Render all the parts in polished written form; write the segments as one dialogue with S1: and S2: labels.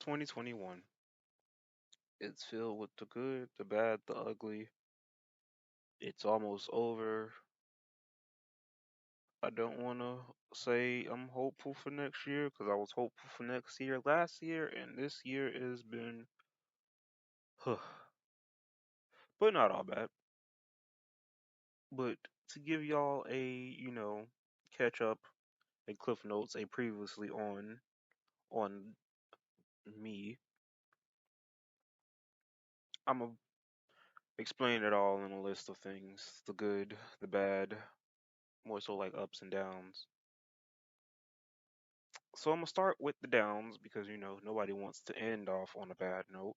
S1: 2021. It's filled with the good, the bad, the ugly. It's almost over. I don't want to say I'm hopeful for next year because I was hopeful for next year last year, and this year has been, but not all bad. But to give y'all a, catch up, a cliff notes, a previously on me, I'm gonna explain it all in a list of things: the good, the bad, more so like ups and downs. So I'm gonna start with the downs because nobody wants to end off on a bad note.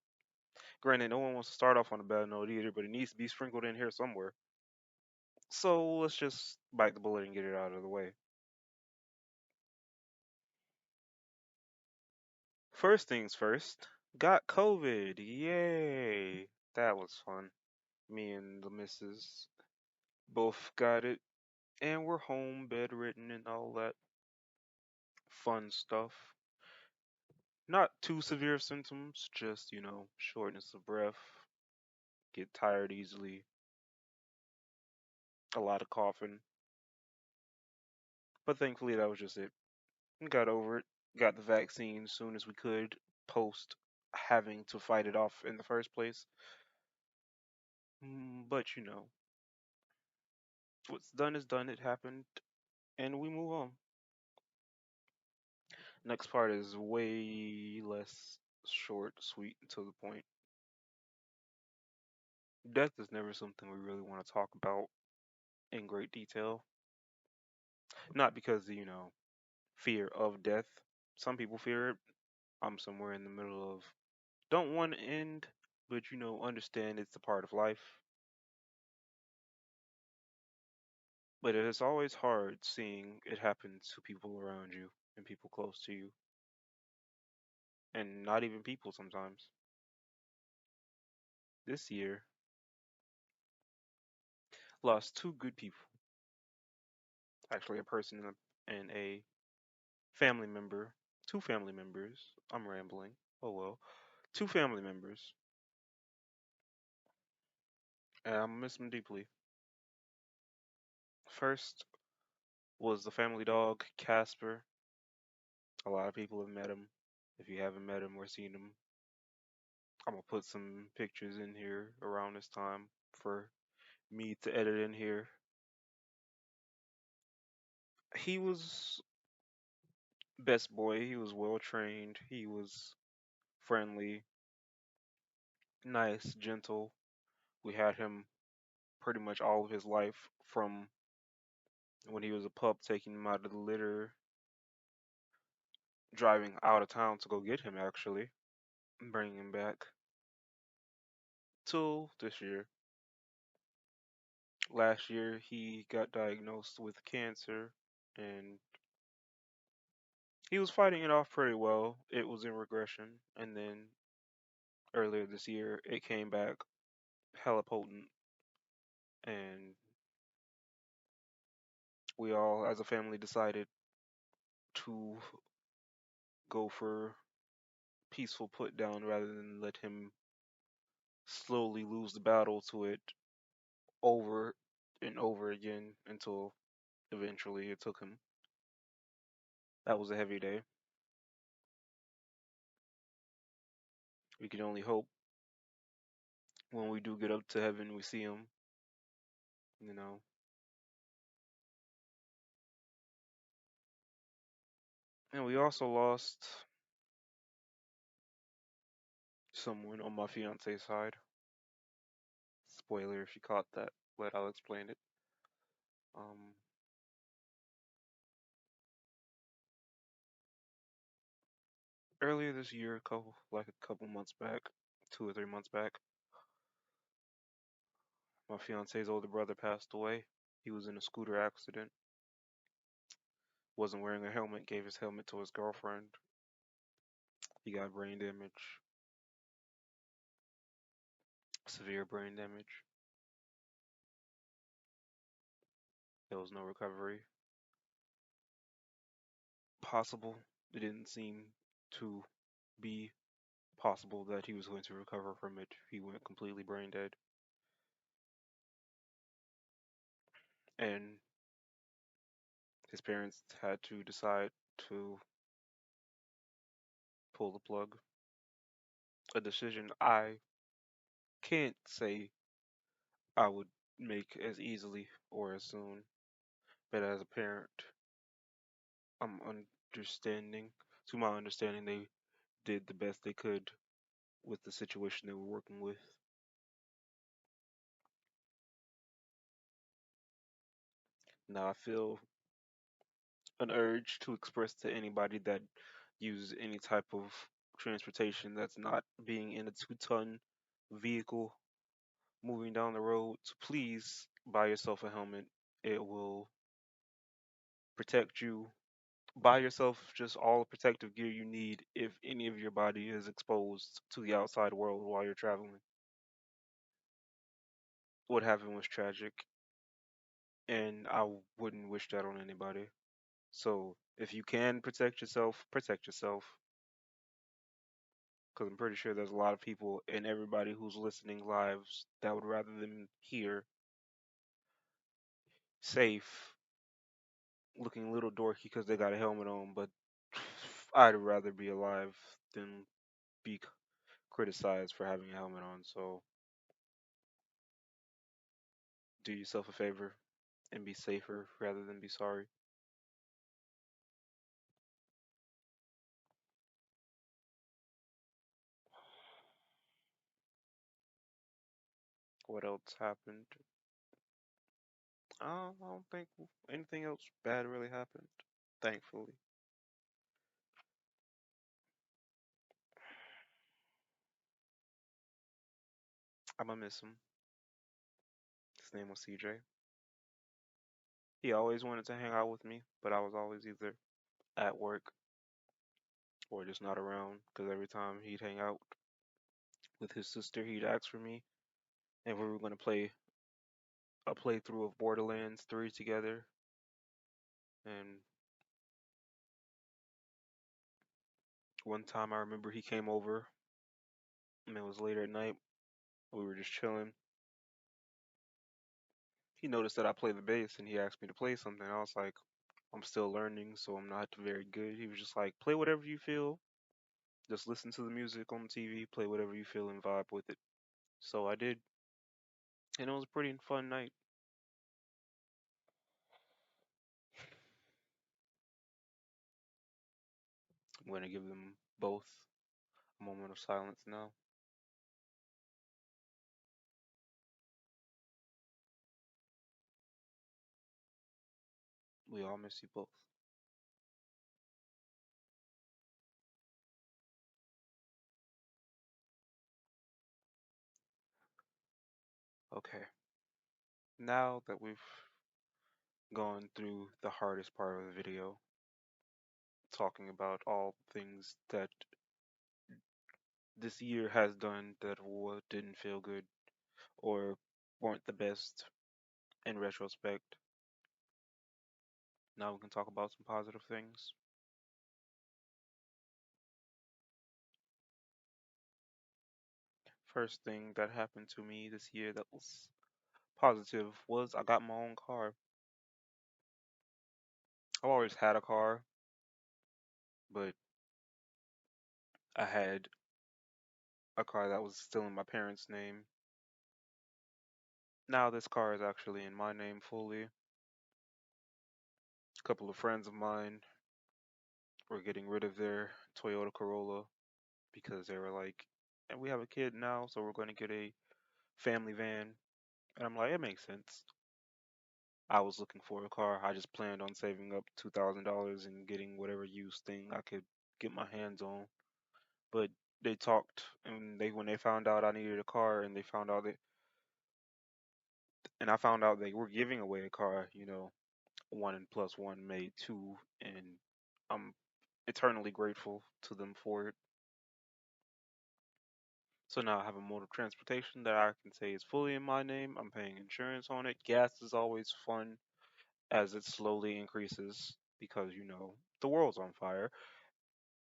S1: Granted, no one wants to start off on a bad note either, but it needs to be sprinkled in here somewhere. So let's just bite the bullet and get it out of the way. First things first, got COVID. Yay! That was fun. Me and the missus both got it, and we're home, bedridden, and all that fun stuff. Not too severe symptoms, just, shortness of breath, get tired easily, a lot of coughing. But thankfully, that was just it. Got over it. Got the vaccine as soon as we could, post having to fight it off in the first place. But what's done is done. It happened, and we move on. Next part is way less short, sweet, and to the point. Death is never something we really want to talk about in great detail. Not because, fear of death. Some people fear it. I'm somewhere in the middle of don't want to end, but understand it's a part of life. But it is always hard seeing it happen to people around you and people close to you, and not even people sometimes. This year, lost two good people. Actually, a person and a family member. Two family members. I'm rambling. Oh well. Two family members. And I miss them deeply. First was the family dog, Casper. A lot of people have met him. If you haven't met him or seen him, I'm gonna put some pictures in here around this time for me to edit in here. He was best boy. He was well trained. He was friendly, nice, gentle. We had him pretty much all of his life from when he was a pup, taking him out of the litter, driving out of town to go get him actually, and bringing him back till this year. Last year, he got diagnosed with cancer and he was fighting it off pretty well. It was in regression, and then earlier this year, it came back hella potent, and we all, as a family, decided to go for peaceful put down rather than let him slowly lose the battle to it over and over again until eventually it took him. That was a heavy day. We can only hope when we do get up to heaven we see him, you know. And we also lost someone on my fiance's side. Spoiler if you caught that, but I'll explain it. Um, Earlier this year, a couple months back, 2 or 3 months back, my fiance's older brother passed away. He was in a scooter accident. Wasn't wearing a helmet. Gave his helmet to his girlfriend. He got brain damage, severe brain damage. There was no recovery possible. It didn't seem to be. possible that he was going to recover from it. He went completely brain dead, and his parents had to decide to pull the plug. A decision I can't say I would make as easily or as soon, but as a parent, I'm understanding. To my understanding, they did the best they could with the situation they were working with. Now, I feel an urge to express to anybody that uses any type of transportation that's not being in a 2-ton vehicle moving down the road to please buy yourself a helmet. It will protect you. Buy yourself just all the protective gear you need if any of your body is exposed to the outside world while you're traveling. What happened was tragic, and I wouldn't wish that on anybody. So if you can protect yourself, protect yourself. Because I'm pretty sure there's a lot of people and everybody who's listening lives that would rather them hear safe, looking a little dorky because they got a helmet on, but I'd rather be alive than be criticized for having a helmet on. So do yourself a favor and be safer rather than be sorry. What else happened? I don't think anything else bad really happened, thankfully. I'm gonna miss him. His name was CJ. He always wanted to hang out with me, but I was always either at work or just not around because every time he'd hang out with his sister, he'd ask for me, and we were going to play a playthrough of Borderlands 3 together. And one time I remember he came over, and it was later at night. We were just chilling. He noticed that I play the bass, and he asked me to play something. I was like, I'm still learning, so I'm not very good. He was just like, play whatever you feel. Just listen to the music on the TV, play whatever you feel, and vibe with it. So I did, and it was a pretty fun night. I'm going to give them both a moment of silence now. We all miss you both. Okay, now that we've gone through the hardest part of the video, talking about all things that this year has done that didn't feel good or weren't the best in retrospect, now we can talk about some positive things. First thing that happened to me this year that was positive was I got my own car. I've always had a car, but I had a car that was still in my parents' name. Now this car is actually in my name fully. A couple of friends of mine were getting rid of their Toyota Corolla because they were like, and we have a kid now, so we're going to get a family van. And I'm like, it makes sense. I was looking for a car. I just planned on saving up $2,000 and getting whatever used thing I could get my hands on. But they talked, and they when they found out I needed a car, and they found out that, and I found out they were giving away a car. One and plus one made two, and I'm eternally grateful to them for it. So now I have a mode of transportation that I can say is fully in my name. I'm paying insurance on it. Gas is always fun as it slowly increases because the world's on fire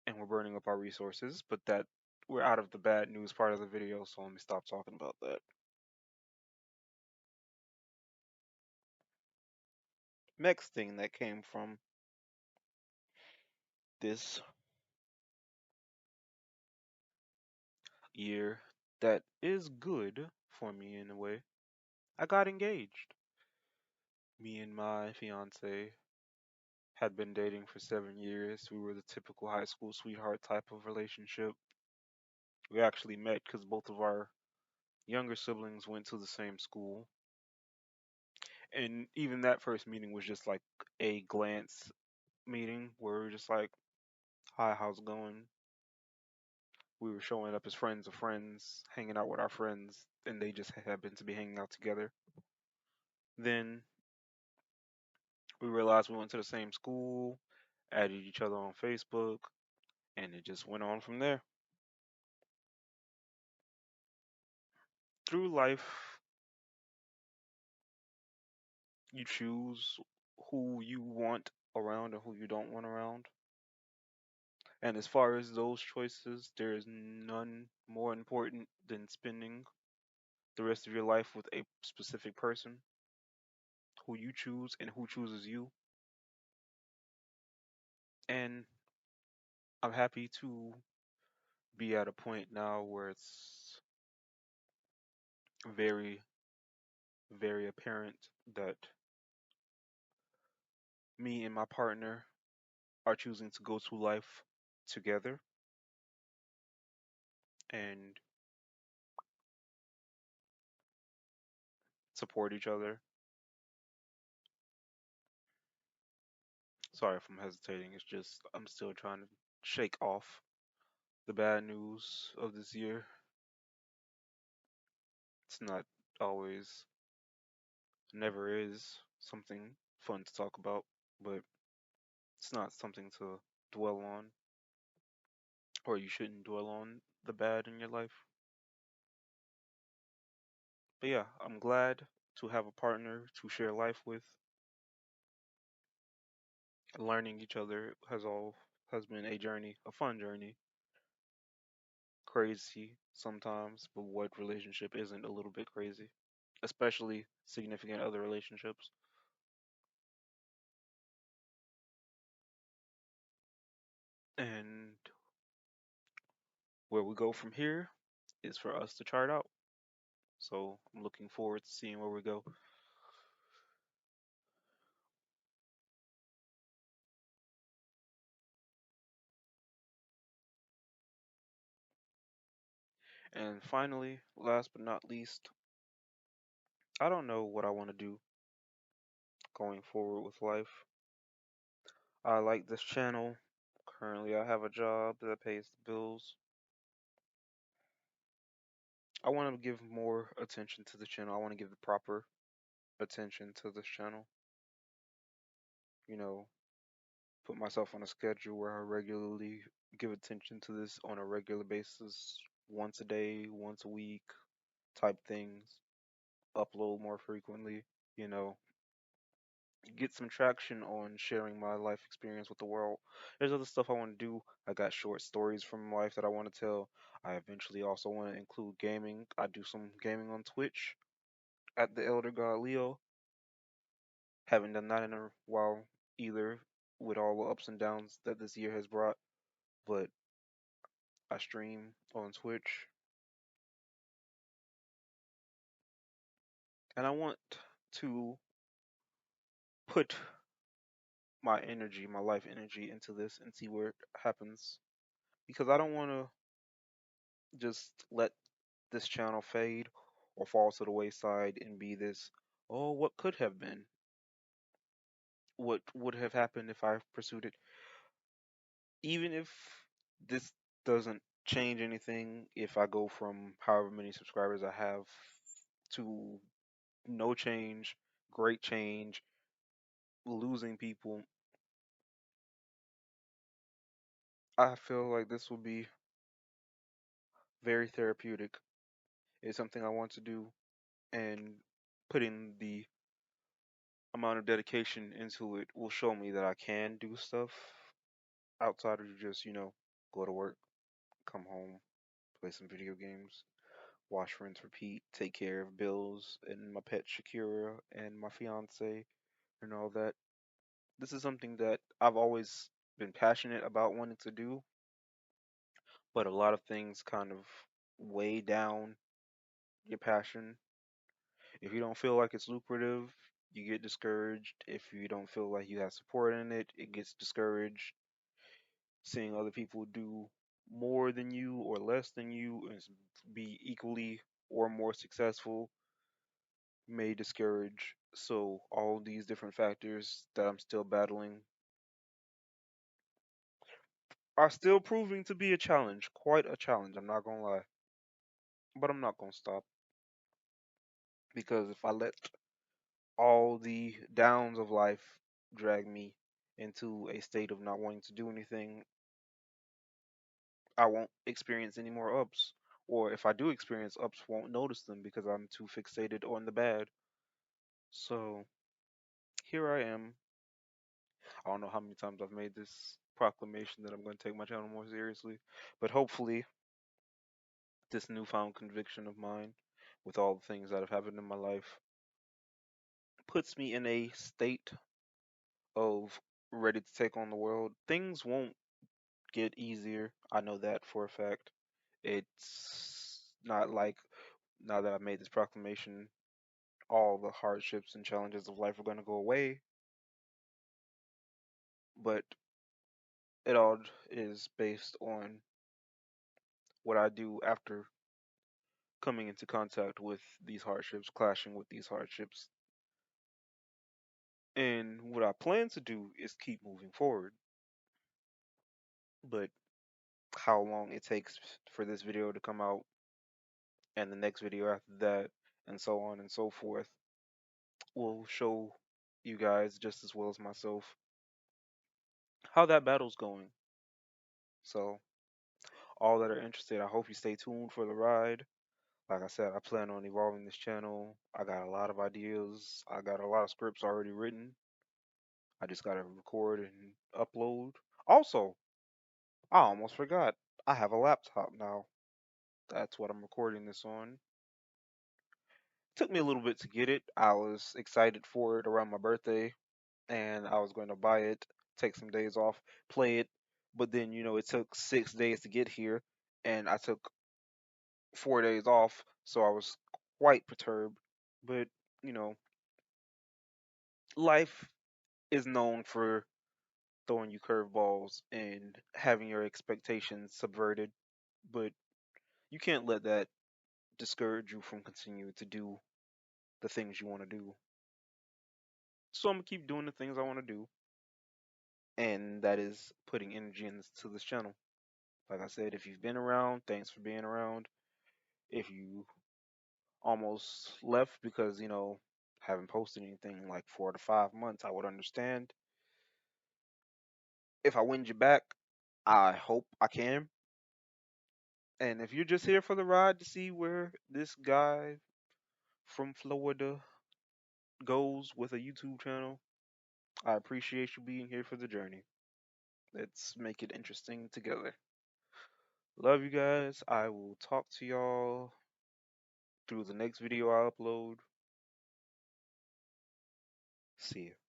S1: and we're burning up our resources, but that we're out of the bad news part of the video, so let me stop talking about that. Next thing that came from this year that is good for me in a way. I got engaged. Me and my fiance had been dating for 7 years. We were the typical high school sweetheart type of relationship. We actually met because both of our younger siblings went to the same school. And even that first meeting was just like a glance meeting where we were just like, hi, how's it going? We were showing up as friends of friends, hanging out with our friends, and they just happened to be hanging out together. Then we realized we went to the same school, added each other on Facebook, and it just went on from there. Through life, you choose who you want around and who you don't want around. And as far as those choices, there is none more important than spending the rest of your life with a specific person who you choose and who chooses you. And I'm happy to be at a point now where it's very, very apparent that me and my partner are choosing to go through life together and support each other. Sorry if I'm hesitating, it's just I'm still trying to shake off the bad news of this year. It's not always, never is something fun to talk about, but it's not something to dwell on, or you shouldn't dwell on the bad in your life. But yeah, I'm glad to have a partner to share life with. Learning each other has been a journey, a fun journey. Crazy sometimes, but what relationship isn't a little bit crazy? Especially significant other relationships. And where we go from here is for us to chart out. So I'm looking forward to seeing where we go. And finally, last but not least, I don't know what I want to do going forward with life. I like this channel. Currently, I have a job that pays the bills. I want to give more attention to the channel. I want to give the proper attention to this channel. You know, put myself on a schedule where I regularly give attention to this on a regular basis, once a day, once a week type things, upload more frequently, you know, get some traction on sharing my life experience with the world. There's other stuff I want to do. I got short stories from life that I want to tell. I eventually also want to include gaming. I do some gaming on Twitch at the Elder God Leo. Haven't done that in a while either, with all the ups and downs that this year has brought. But I stream on Twitch, and I want to put my energy, my life energy, into this and see where it happens. Because I don't want to just let this channel fade or fall to the wayside and be this, oh, what could have been? What would have happened if I pursued it? Even if this doesn't change anything, if I go from however many subscribers I have to no change, great change, losing people, I feel like this will be very therapeutic. It's something I want to do, and putting the amount of dedication into it will show me that I can do stuff outside of just, go to work, come home. play some video games, wash, rinse, repeat, take care of bills, and my pet Shakira and my fiance and all that. This is something that I've always been passionate about wanting to do, but a lot of things kind of weigh down your passion. If you don't feel like it's lucrative, you get discouraged. If you don't feel like you have support in it, it gets discouraged. Seeing other people do more than you or less than you and be equally or more successful may discourage. So all these different factors that I'm still battling are still proving to be a challenge, quite a challenge, I'm not gonna lie. But I'm not gonna stop because if I let all the downs of life drag me into a state of not wanting to do anything, I won't experience any more ups. Or if I do experience ups, won't notice them because I'm too fixated on the bad. So here I am. I don't know how many times I've made this proclamation that I'm going to take my channel more seriously, but hopefully, this newfound conviction of mine, with all the things that have happened in my life, puts me in a state of ready to take on the world. Things won't get easier. I know that for a fact. It's not like now that I've made this proclamation, all the hardships and challenges of life are going to go away, but it all is based on what I do after coming into contact with these hardships, clashing with these hardships. And what I plan to do is keep moving forward. But how long it takes for this video to come out and the next video after that, and so on and so forth, will show you guys just as well as myself how that battle's going. So, all that are interested, I hope you stay tuned for the ride. Like I said, I plan on evolving this channel. I got a lot of ideas. I got a lot of scripts already written. I just gotta record and upload. Also, I almost forgot. I have a laptop now. That's what I'm recording this on. Took me a little bit to get it. I was excited for it around my birthday, and I was going to buy it, take some days off, play it. But then, it took 6 days to get here, and I took 4 days off, so I was quite perturbed. But, you know, life is known for throwing you curveballs and having your expectations subverted, but you can't let that discourage you from continuing to do the things you want to do. So I'm gonna keep doing the things I want to do, and that is putting energy into this channel. Like I said, if you've been around, thanks for being around. If you almost left because, haven't posted anything in like 4 to 5 months, I would understand. If I win you back, I hope I can. And if you're just here for the ride to see where this guy from Florida goes with a YouTube channel, I appreciate you being here for the journey. Let's make it interesting together. Love you guys. I will talk to y'all through the next video I upload. See ya.